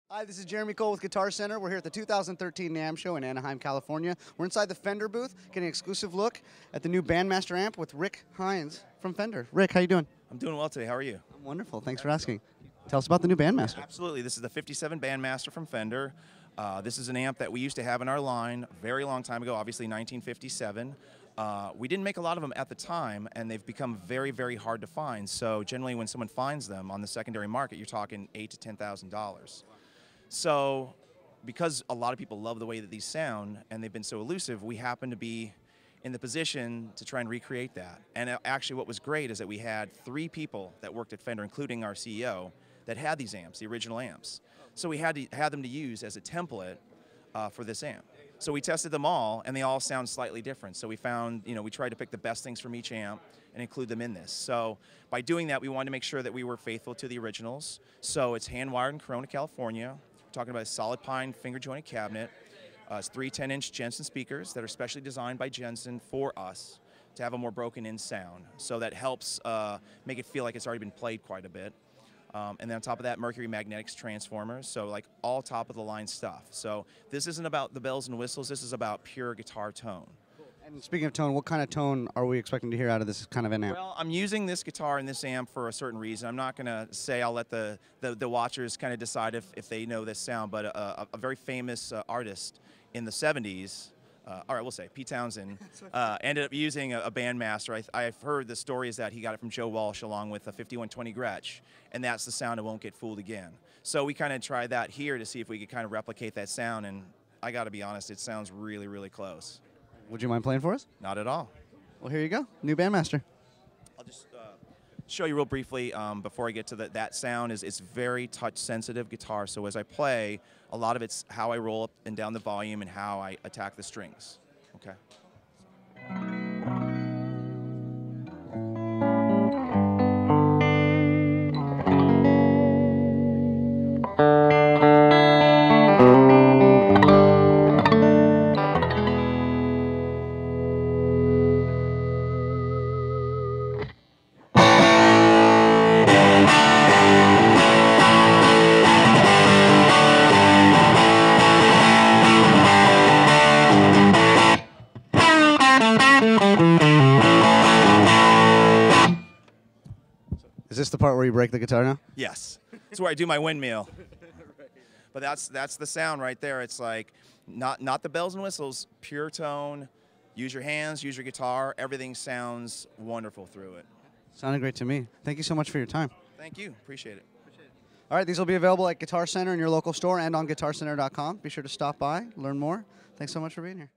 Hi, this is Jeremy Cole with Guitar Center. We're here at the 2013 NAMM show in Anaheim, California. We're inside the Fender booth, getting an exclusive look at the new Bandmaster amp with Rick Hines from Fender. Rick, how you doing? I'm doing well today. How are you? I'm wonderful. Thanks for asking. Tell us about the new Bandmaster. Absolutely. This is the 57 Bandmaster from Fender. This is an amp that we used to have in our line a very long time ago, obviously 1957. We didn't make a lot of them at the time, and they've become very, very hard to find. So generally when someone finds them on the secondary market, you're talking $8,000 to $10,000. So because a lot of people love the way that these sound, and they've been so elusive, we happen to be in the position to try and recreate that. And actually what was great is that we had 3 people that worked at Fender, including our CEO, that had these amps, the original amps. So we had them to use as a template for this amp. So we tested them all, and they all sound slightly different. So we found, we tried to pick the best things from each amp and include them in this. So by doing that, we wanted to make sure that we were faithful to the originals. So it's hand-wired in Corona, California. We're talking about a solid pine finger-jointed cabinet. It's 3 10-inch Jensen speakers that are specially designed by Jensen for us to have a more broken-in sound. So that helps make it feel like it's already been played quite a bit. And then on top of that, Mercury Magnetics transformers, so like all top-of-the-line stuff. So this isn't about the bells and whistles, this is about pure guitar tone. And speaking of tone, what kind of tone are we expecting to hear out of this kind of an amp? Well, I'm using this guitar and this amp for a certain reason. I'm not going to say, I'll let the watchers kind of decide if they know this sound, but a very famous artist in the 70s, all right, we'll say Pete Townsend, ended up using a Bandmaster. I've heard the stories that he got it from Joe Walsh along with a 5120 Gretsch, and that's the sound that won't get fooled again. So we kind of tried that here to see if we could kind of replicate that sound, and I got to be honest, it sounds really, really close. Would you mind playing for us? Not at all. Well, here you go, new Bandmaster. I'll just show you real briefly before I get to that sound. It's very touch-sensitive guitar, so as I play, a lot of it's how I roll up and down the volume and how I attack the strings. Okay. Is this the part where you break the guitar now? Yes. That's where I do my windmill. But that's the sound right there. It's like not the bells and whistles, pure tone. Use your hands, use your guitar. Everything sounds wonderful through it. Sounded great to me. Thank you so much for your time. Thank you. Appreciate it. All right, these will be available at Guitar Center in your local store and on guitarcenter.com. Be sure to stop by, learn more. Thanks so much for being here.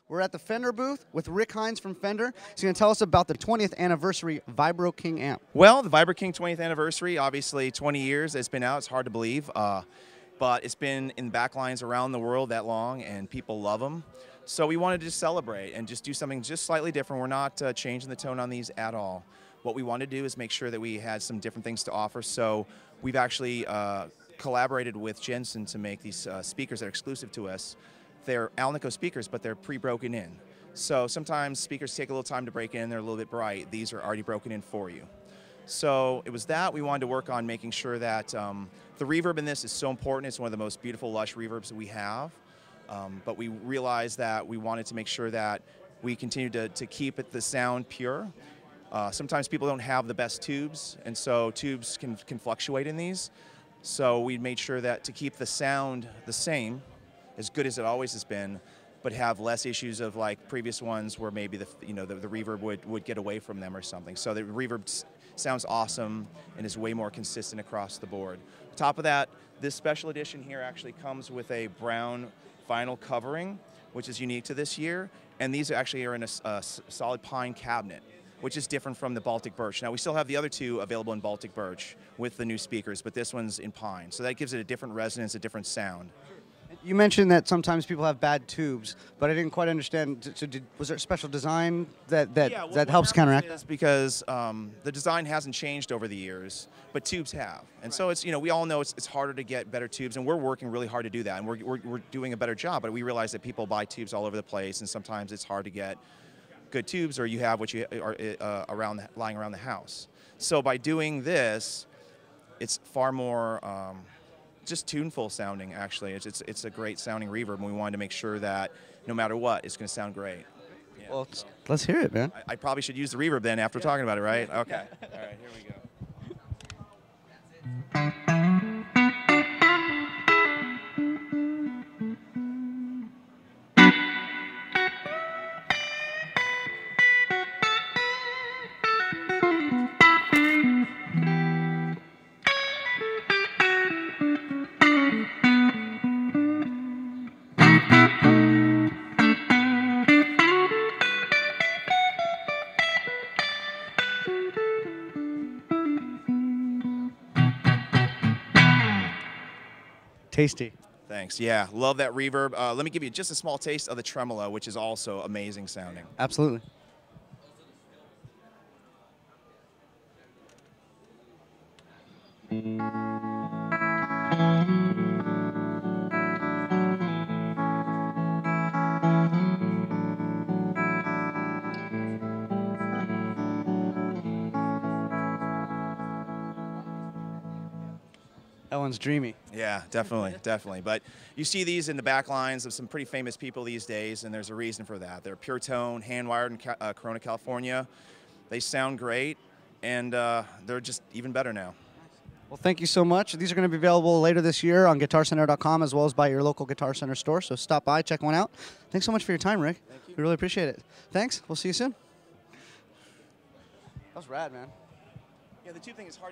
We're at the Fender booth with Rick Hines from Fender. He's going to tell us about the 20th anniversary Vibro King amp. Well, the Vibro King 20th anniversary, obviously 20 years it's been out. It's hard to believe, but it's been in backlines around the world that long, and people love them. So we wanted to just celebrate and just do something just slightly different. We're not changing the tone on these at all. What we wanted to do is make sure that we had some different things to offer. So we've actually collaborated with Jensen to make these speakers that are exclusive to us. They're Alnico speakers, but they're pre-broken in. So sometimes speakers take a little time to break in, they're a little bit bright. These are already broken in for you. So it was that we wanted to work on making sure that the reverb in this is so important. It's one of the most beautiful, lush reverbs that we have. But we realized that we wanted to make sure that we continue to keep the sound pure. Sometimes people don't have the best tubes, and so tubes can fluctuate in these. So we made sure that to keep the sound the same, as good as it always has been, but have less issues of like previous ones where maybe the reverb would get away from them or something. So the reverb sounds awesome and is way more consistent across the board. On top of that, this special edition here actually comes with a brown vinyl covering, which is unique to this year, and these actually are in a solid pine cabinet, which is different from the Baltic birch. Now we still have the other two available in Baltic birch with the new speakers, but this one's in pine. So that gives it a different resonance, a different sound. You mentioned that sometimes people have bad tubes, but I didn't quite understand. So was there a special design that Yeah, that what helps happens counteract? is because the design hasn't changed over the years, but tubes have. And so it's, we all know it's harder to get better tubes, and we're working really hard to do that, and we're doing a better job, but we realize that people buy tubes all over the place, and sometimes it's hard to get good tubes, or you have what you are lying around the house. So by doing this, it's far more just tuneful sounding, actually. It's a great sounding reverb, and we wanted to make sure that no matter what, it's going to sound great. Yeah, Well, so let's hear it, man. I probably should use the reverb then after talking about it, right? Okay. All right, here we go. Tasty. Thanks. Yeah, love that reverb. Let me give you just a small taste of the tremolo, which is also amazing sounding. Absolutely. That one's dreamy. Yeah, definitely, definitely. But you see these in the back lines of some pretty famous people these days, and there's a reason for that. They're pure tone, hand-wired in Corona, California. They sound great, and they're just even better now. Well, thank you so much. These are going to be available later this year on GuitarCenter.com as well as by your local Guitar Center store. So stop by, check one out. Thanks so much for your time, Rick. Thank you. We really appreciate it. Thanks. We'll see you soon. That was rad, man. Yeah, the tube thing is hard to